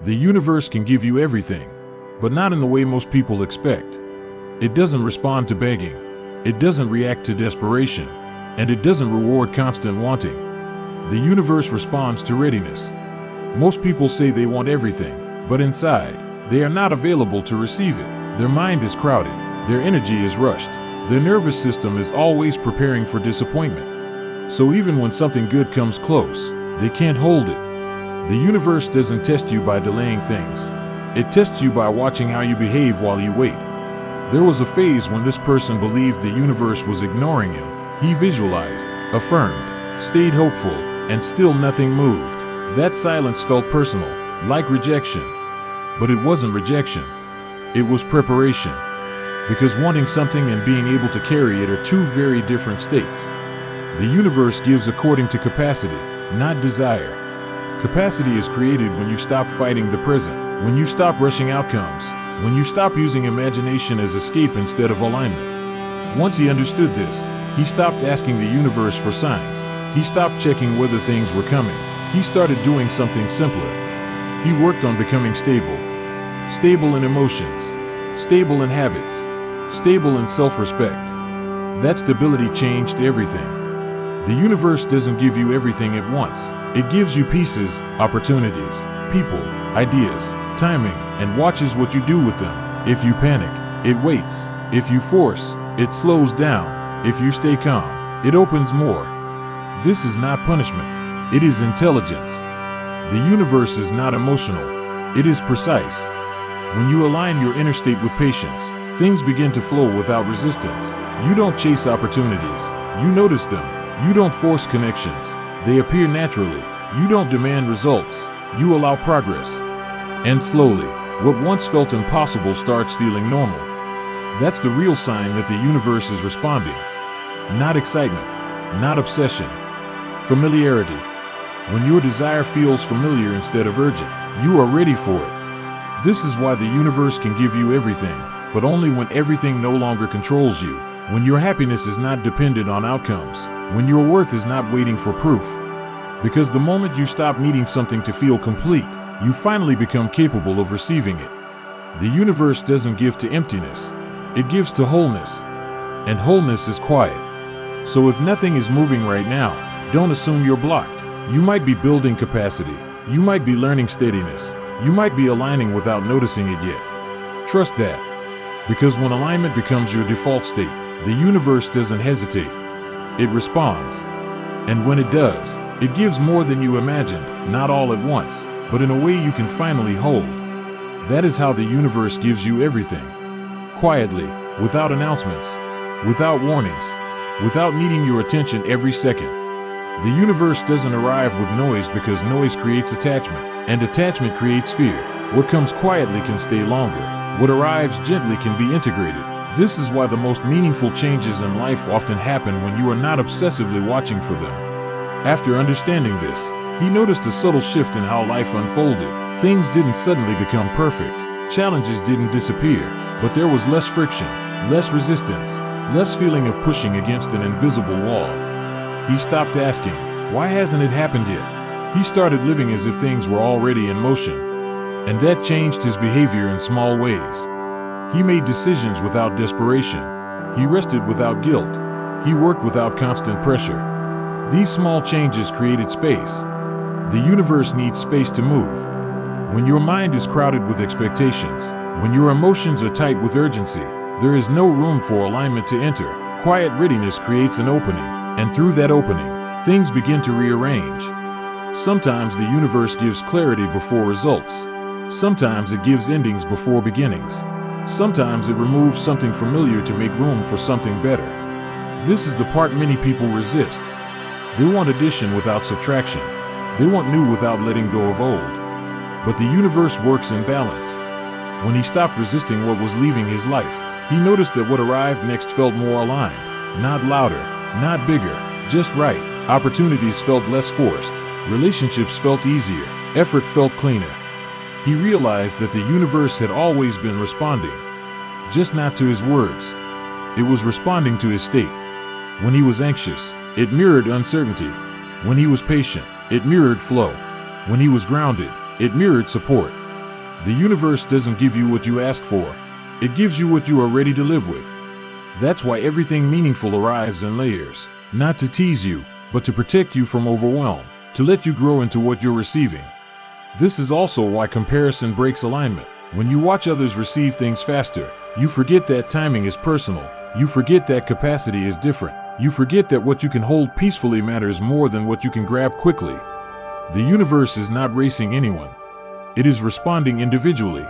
The universe can give you everything, but not in the way most people expect. It doesn't respond to begging. It doesn't react to desperation. And it doesn't reward constant wanting. The universe responds to readiness. Most people say they want everything, but inside, they are not available to receive it. Their mind is crowded. Their energy is rushed. Their nervous system is always preparing for disappointment. So even when something good comes close, they can't hold it. The universe doesn't test you by delaying things. It tests you by watching how you behave while you wait. There was a phase when this person believed the universe was ignoring him. He visualized, affirmed, stayed hopeful, and still nothing moved. That silence felt personal, like rejection. But it wasn't rejection. It was preparation. Because wanting something and being able to carry it are two very different states. The universe gives according to capacity, not desire. Capacity is created when you stop fighting the present, when you stop rushing outcomes, when you stop using imagination as escape instead of alignment. Once he understood this, he stopped asking the universe for signs. He stopped checking whether things were coming. He started doing something simpler. He worked on becoming stable. Stable in emotions, stable in habits, stable in self-respect. That stability changed everything. The universe doesn't give you everything at once. It gives you pieces, opportunities, people, ideas, timing, and watches what you do with them. If you panic, it waits. If you force, it slows down. If you stay calm, it opens more. This is not punishment. It is intelligence. The universe is not emotional. It is precise. When you align your inner state with patience, things begin to flow without resistance. You don't chase opportunities. You notice them. You don't force connections. They appear naturally. You don't demand results. You allow progress. And slowly, what once felt impossible starts feeling normal. That's the real sign that the universe is responding. Not excitement, not obsession. Familiarity. When your desire feels familiar instead of urgent, you are ready for it. This is why the universe can give you everything, but only when everything no longer controls you. When your happiness is not dependent on outcomes. When your worth is not waiting for proof. Because the moment you stop needing something to feel complete, you finally become capable of receiving it. The universe doesn't give to emptiness. It gives to wholeness. And wholeness is quiet. So if nothing is moving right now, don't assume you're blocked. You might be building capacity. You might be learning steadiness. You might be aligning without noticing it yet. Trust that. Because when alignment becomes your default state, the universe doesn't hesitate. It responds. And when it does, it gives more than you imagined, not all at once, but in a way you can finally hold. That is how the universe gives you everything. Quietly, without announcements, without warnings, without needing your attention every second. The universe doesn't arrive with noise because noise creates attachment, and attachment creates fear. What comes quietly can stay longer. What arrives gently can be integrated. This is why the most meaningful changes in life often happen when you are not obsessively watching for them. After understanding this, he noticed a subtle shift in how life unfolded. Things didn't suddenly become perfect. Challenges didn't disappear, but there was less friction, less resistance, less feeling of pushing against an invisible wall. He stopped asking, why hasn't it happened yet? He started living as if things were already in motion. And that changed his behavior in small ways. He made decisions without desperation. He rested without guilt. He worked without constant pressure. These small changes created space. The universe needs space to move. When your mind is crowded with expectations, when your emotions are tight with urgency, there is no room for alignment to enter. Quiet readiness creates an opening, and through that opening, things begin to rearrange. Sometimes the universe gives clarity before results. Sometimes it gives endings before beginnings. Sometimes it removes something familiar to make room for something better. This is the part many people resist. They want addition without subtraction. They want new without letting go of old. But the universe works in balance. When he stopped resisting what was leaving his life, he noticed that what arrived next felt more aligned. Not louder, not bigger, just right. Opportunities felt less forced. Relationships felt easier. Effort felt cleaner. He realized that the universe had always been responding, just not to his words. It was responding to his state. When he was anxious, it mirrored uncertainty. When he was patient, it mirrored flow. When he was grounded, it mirrored support. The universe doesn't give you what you ask for. It gives you what you are ready to live with. That's why everything meaningful arrives in layers, not to tease you, but to protect you from overwhelm, to let you grow into what you're receiving. This is also why comparison breaks alignment. When you watch others receive things faster, you forget that timing is personal. You forget that capacity is different. You forget that what you can hold peacefully matters more than what you can grab quickly. The universe is not racing anyone. It is responding individually.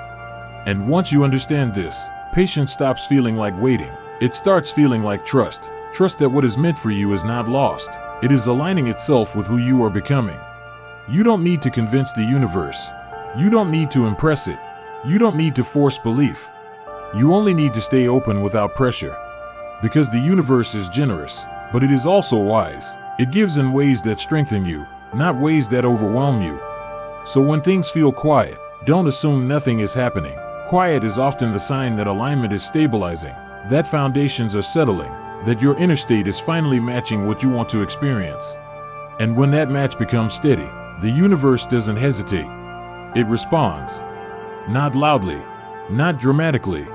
And once you understand this, patience stops feeling like waiting. It starts feeling like trust. Trust that what is meant for you is not lost. It is aligning itself with who you are becoming. You don't need to convince the universe. You don't need to impress it. You don't need to force belief. You only need to stay open without pressure. Because the universe is generous, but it is also wise. It gives in ways that strengthen you, not ways that overwhelm you. So when things feel quiet, don't assume nothing is happening. Quiet is often the sign that alignment is stabilizing, that foundations are settling, that your inner state is finally matching what you want to experience. And when that match becomes steady, the universe doesn't hesitate. It responds. Not loudly, not dramatically,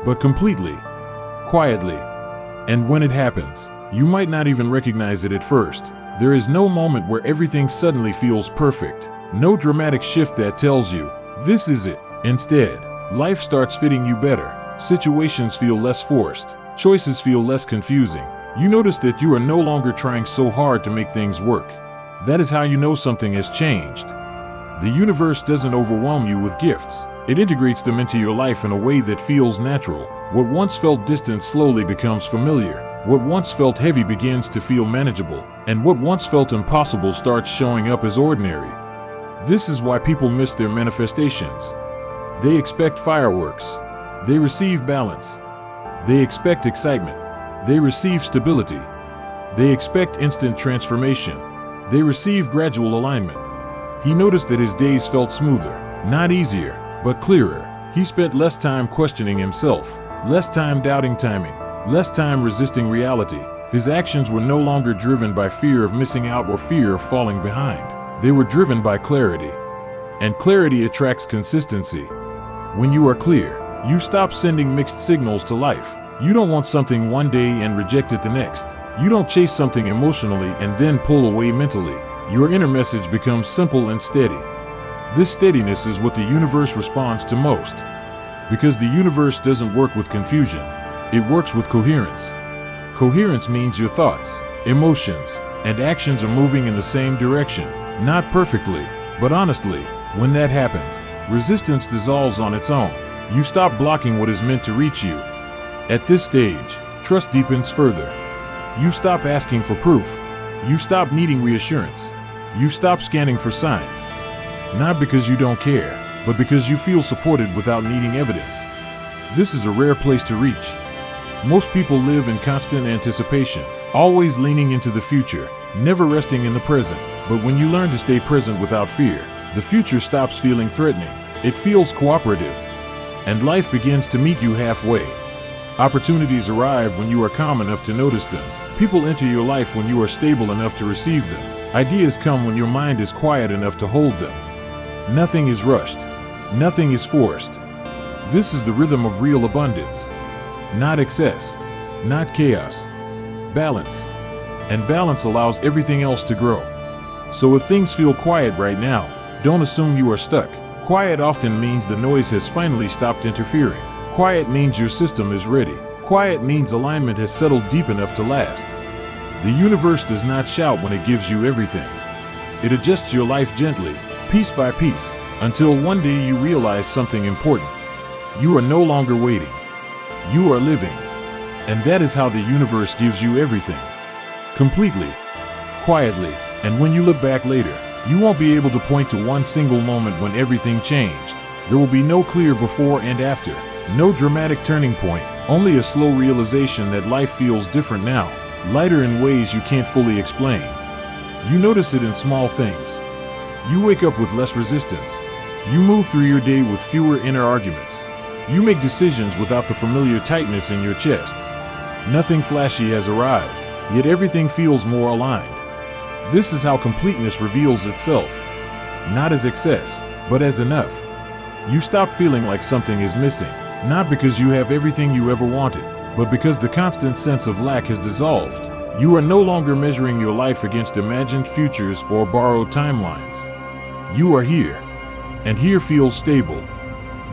but completely, quietly. And when it happens, you might not even recognize it at first. There is no moment where everything suddenly feels perfect. No dramatic shift that tells you, this is it. Instead, life starts fitting you better. Situations feel less forced. Choices feel less confusing. You notice that you are no longer trying so hard to make things work. That is how you know something has changed. The universe doesn't overwhelm you with gifts. It integrates them into your life in a way that feels natural. What once felt distant slowly becomes familiar. What once felt heavy begins to feel manageable. And what once felt impossible starts showing up as ordinary. This is why people miss their manifestations. They expect fireworks. They receive balance. They expect excitement. They receive stability. They expect instant transformation. They receive gradual alignment. He noticed that his days felt smoother, not easier, but clearer. He spent less time questioning himself, less time doubting timing, less time resisting reality. His actions were no longer driven by fear of missing out or fear of falling behind. They were driven by clarity. And clarity attracts consistency. When you are clear, you stop sending mixed signals to life. You don't want something one day and reject it the next. You don't chase something emotionally and then pull away mentally. Your inner message becomes simple and steady. This steadiness is what the universe responds to most. Because the universe doesn't work with confusion. It works with coherence. Coherence means your thoughts, emotions, and actions are moving in the same direction. Not perfectly, but honestly. When that happens, resistance dissolves on its own. You stop blocking what is meant to reach you. At this stage, trust deepens further. You stop asking for proof. You stop needing reassurance. You stop scanning for signs. Not because you don't care, but because you feel supported without needing evidence. This is a rare place to reach. Most people live in constant anticipation, always leaning into the future, never resting in the present. But when you learn to stay present without fear, the future stops feeling threatening. It feels cooperative. And life begins to meet you halfway. Opportunities arrive when you are calm enough to notice them. People enter your life when you are stable enough to receive them. Ideas come when your mind is quiet enough to hold them. Nothing is rushed. Nothing is forced. This is the rhythm of real abundance. Not excess. Not chaos. Balance. And balance allows everything else to grow. So if things feel quiet right now, don't assume you are stuck. Quiet often means the noise has finally stopped interfering. Quiet means your system is ready. Quiet means alignment has settled deep enough to last. The universe does not shout when it gives you everything. It adjusts your life gently, piece by piece, until one day you realize something important. You are no longer waiting. You are living. And that is how the universe gives you everything. Completely. Quietly. And when you look back later, you won't be able to point to one single moment when everything changed. There will be no clear before and after. No dramatic turning point, only a slow realization that life feels different now, lighter in ways you can't fully explain. You notice it in small things. You wake up with less resistance. You move through your day with fewer inner arguments. You make decisions without the familiar tightness in your chest. Nothing flashy has arrived, yet everything feels more aligned. This is how completeness reveals itself. Not as excess, but as enough. You stop feeling like something is missing, not because you have everything you ever wanted, but because the constant sense of lack has dissolved. You are no longer measuring your life against imagined futures or borrowed timelines. You are here, and here feels stable.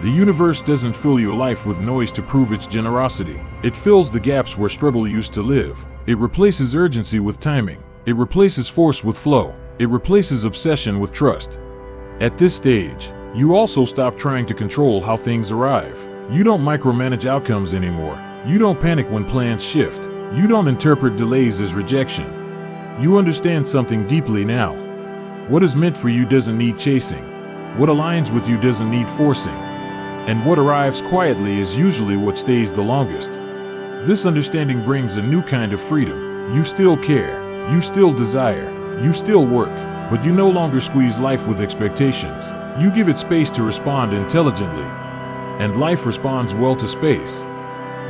The universe doesn't fill your life with noise to prove its generosity. It fills the gaps where struggle used to live. It replaces urgency with timing. It replaces force with flow. It replaces obsession with trust. At this stage, you also stop trying to control how things arrive. You don't micromanage outcomes anymore. You don't panic when plans shift. You don't interpret delays as rejection. You understand something deeply now. What is meant for you doesn't need chasing. What aligns with you doesn't need forcing. And what arrives quietly is usually what stays the longest. This understanding brings a new kind of freedom. You still care. You still desire. You still work. But you no longer squeeze life with expectations. You give it space to respond intelligently. And life responds well to space.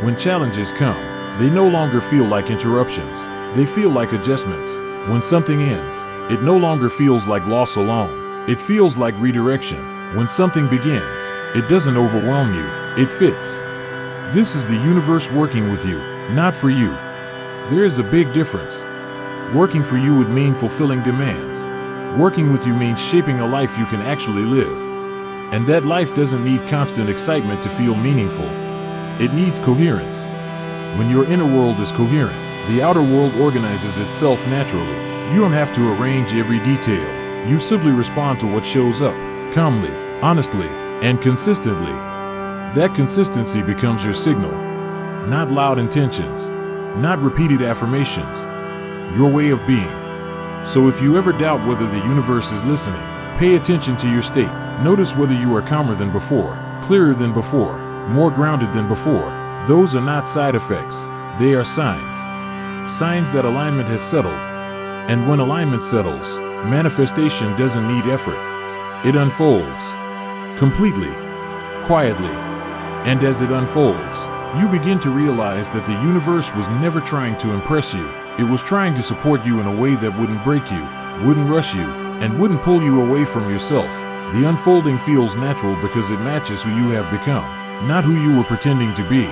When challenges come, they no longer feel like interruptions. They feel like adjustments. When something ends, it no longer feels like loss alone. It feels like redirection. When something begins, it doesn't overwhelm you. It fits. This is the universe working with you, not for you. There is a big difference. Working for you would mean fulfilling demands. Working with you means shaping a life you can actually live. And that life doesn't need constant excitement to feel meaningful. It needs coherence. When your inner world is coherent, the outer world organizes itself naturally. You don't have to arrange every detail. You simply respond to what shows up, calmly, honestly, and consistently. That consistency becomes your signal. Not loud intentions, not repeated affirmations. Your way of being. So if you ever doubt whether the universe is listening, pay attention to your state. Notice whether you are calmer than before, clearer than before, more grounded than before. Those are not side effects. They are signs. Signs that alignment has settled. And when alignment settles, manifestation doesn't need effort. It unfolds. Completely. Quietly. And as it unfolds, you begin to realize that the universe was never trying to impress you. It was trying to support you in a way that wouldn't break you, wouldn't rush you, and wouldn't pull you away from yourself. The unfolding feels natural because it matches who you have become, not who you were pretending to be.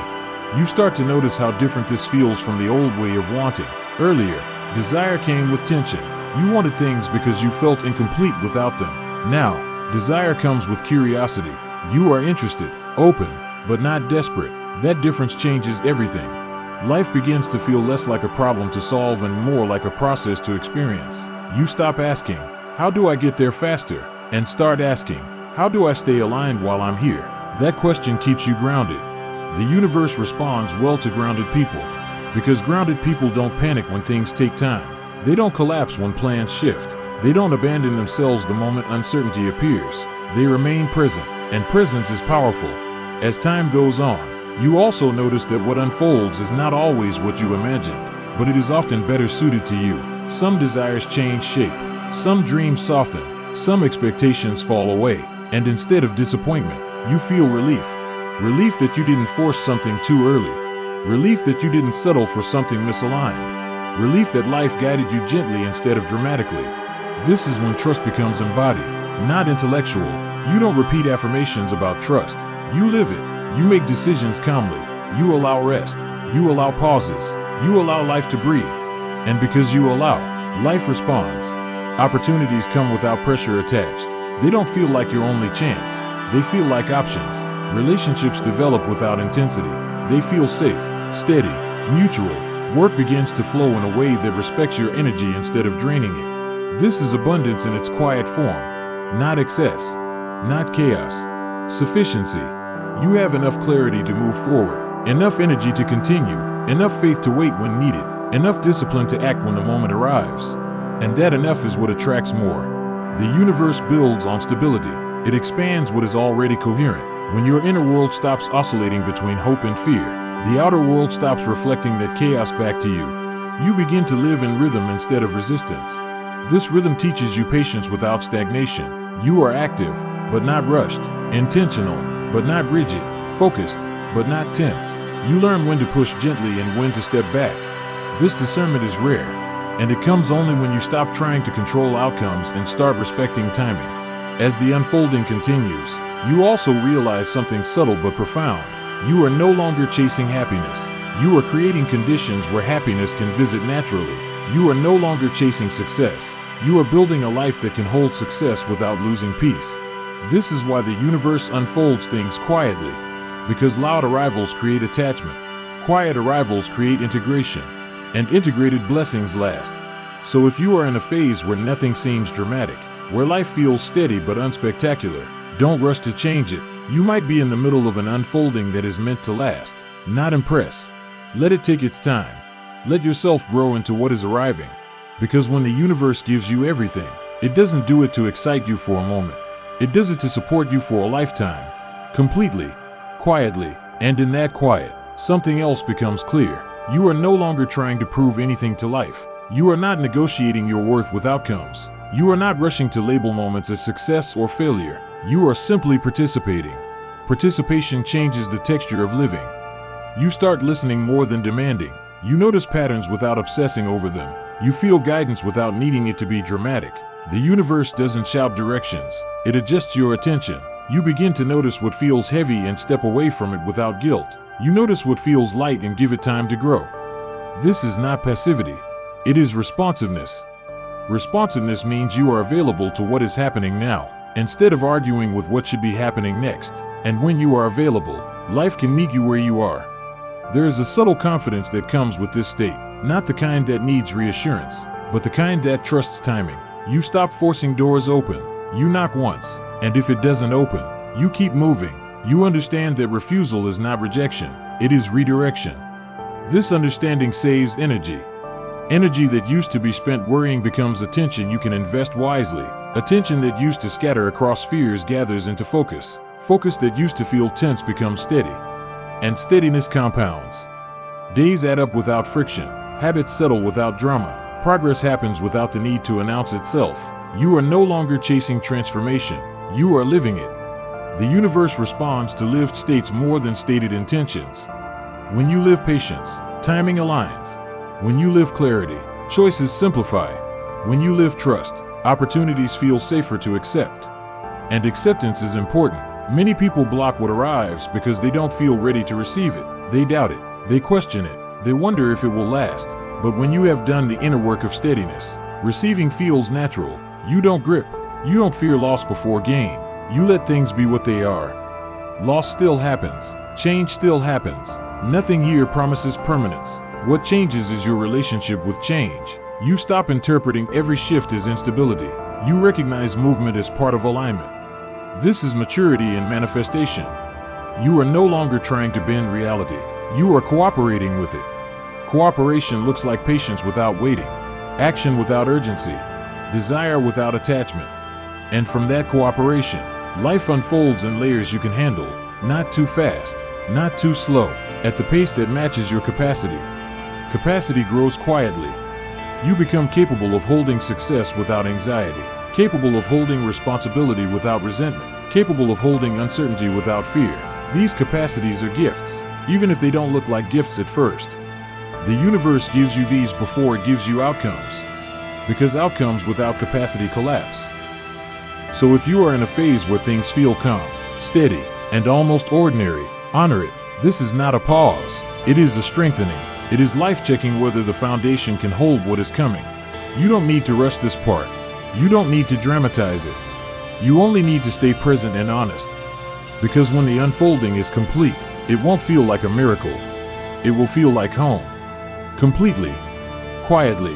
You start to notice how different this feels from the old way of wanting. Earlier, desire came with tension. You wanted things because you felt incomplete without them. Now, desire comes with curiosity. You are interested, open, but not desperate. That difference changes everything. Life begins to feel less like a problem to solve and more like a process to experience. You stop asking, how do I get there faster? And start asking, how do I stay aligned while I'm here? That question keeps you grounded. The universe responds well to grounded people, because grounded people don't panic when things take time. They don't collapse when plans shift. They don't abandon themselves the moment uncertainty appears. They remain present, and presence is powerful. As time goes on, you also notice that what unfolds is not always what you imagined, but it is often better suited to you. Some desires change shape, some dreams soften, some expectations fall away, and instead of disappointment, you feel relief. Relief that you didn't force something too early. Relief that you didn't settle for something misaligned. Relief that life guided you gently instead of dramatically. This is when trust becomes embodied, not intellectual. You don't repeat affirmations about trust. You live it. You make decisions calmly. You allow rest. You allow pauses. You allow life to breathe. And because you allow, life responds. Opportunities come without pressure attached. They don't feel like your only chance. They feel like options. Relationships develop without intensity. They feel safe, steady, mutual. Work begins to flow in a way that respects your energy instead of draining it. This is abundance in its quiet form. Not excess. Not chaos. Sufficiency. You have enough clarity to move forward, enough energy to continue, enough faith to wait when needed, enough discipline to act when the moment arrives. And that enough is what attracts more. The universe builds on stability. It expands what is already coherent. When your inner world stops oscillating between hope and fear, the outer world stops reflecting that chaos back to you. You begin to live in rhythm instead of resistance. This rhythm teaches you patience without stagnation. You are active, but not rushed, intentional, but not rigid, focused, but not tense. You learn when to push gently and when to step back. This discernment is rare, and it comes only when you stop trying to control outcomes and start respecting timing. As the unfolding continues, you also realize something subtle but profound. You are no longer chasing happiness. You are creating conditions where happiness can visit naturally. You are no longer chasing success. You are building a life that can hold success without losing peace. This is why the universe unfolds things quietly, because loud arrivals create attachment. Quiet arrivals create integration, and integrated blessings last. So if you are in a phase where nothing seems dramatic, where life feels steady but unspectacular, don't rush to change it. You might be in the middle of an unfolding that is meant to last, not impress. Let it take its time. Let yourself grow into what is arriving. Because when the universe gives you everything, it doesn't do it to excite you for a moment. It does it to support you for a lifetime. Completely, quietly, and in that quiet, something else becomes clear. You are no longer trying to prove anything to life. You are not negotiating your worth with outcomes. You are not rushing to label moments as success or failure. You are simply participating. Participation changes the texture of living. You start listening more than demanding. You notice patterns without obsessing over them. You feel guidance without needing it to be dramatic. The universe doesn't shout directions. It adjusts your attention. You begin to notice what feels heavy and step away from it without guilt. You notice what feels light and give it time to grow. This is not passivity. It is responsiveness. Responsiveness means you are available to what is happening now, instead of arguing with what should be happening next. And when you are available, life can meet you where you are. There is a subtle confidence that comes with this state, not the kind that needs reassurance, but the kind that trusts timing. You stop forcing doors open. You knock once, and if it doesn't open, you keep moving. You understand that refusal is not rejection, it is redirection. This understanding saves energy. Energy that used to be spent worrying becomes attention you can invest wisely. Attention that used to scatter across fears gathers into focus. Focus that used to feel tense becomes steady. And steadiness compounds. Days add up without friction. Habits settle without drama. Progress happens without the need to announce itself. You are no longer chasing transformation. You are living it. The universe responds to lived states more than stated intentions. When you live patience, timing aligns. When you live clarity, choices simplify. When you live trust, opportunities feel safer to accept. And acceptance is important. Many people block what arrives because they don't feel ready to receive it. They doubt it. They question it. They wonder if it will last. But when you have done the inner work of steadiness, receiving feels natural. You don't grip. You don't fear loss before gain. You let things be what they are. Loss still happens. Change still happens. Nothing here promises permanence. What changes is your relationship with change. You stop interpreting every shift as instability. You recognize movement as part of alignment. This is maturity in manifestation. You are no longer trying to bend reality. You are cooperating with it. Cooperation looks like patience without waiting, action without urgency, desire without attachment. And from that cooperation, life unfolds in layers you can handle, not too fast, not too slow, at the pace that matches your capacity. Capacity grows quietly. You become capable of holding success without anxiety, capable of holding responsibility without resentment, capable of holding uncertainty without fear. These capacities are gifts, even if they don't look like gifts at first. The universe gives you these before it gives you outcomes, because outcomes without capacity collapse. So if you are in a phase where things feel calm, steady, and almost ordinary, honor it. This is not a pause. It is a strengthening. It is life checking whether the foundation can hold what is coming. You don't need to rush this part. You don't need to dramatize it. You only need to stay present and honest. Because when the unfolding is complete, it won't feel like a miracle. It will feel like home. Completely. Quietly.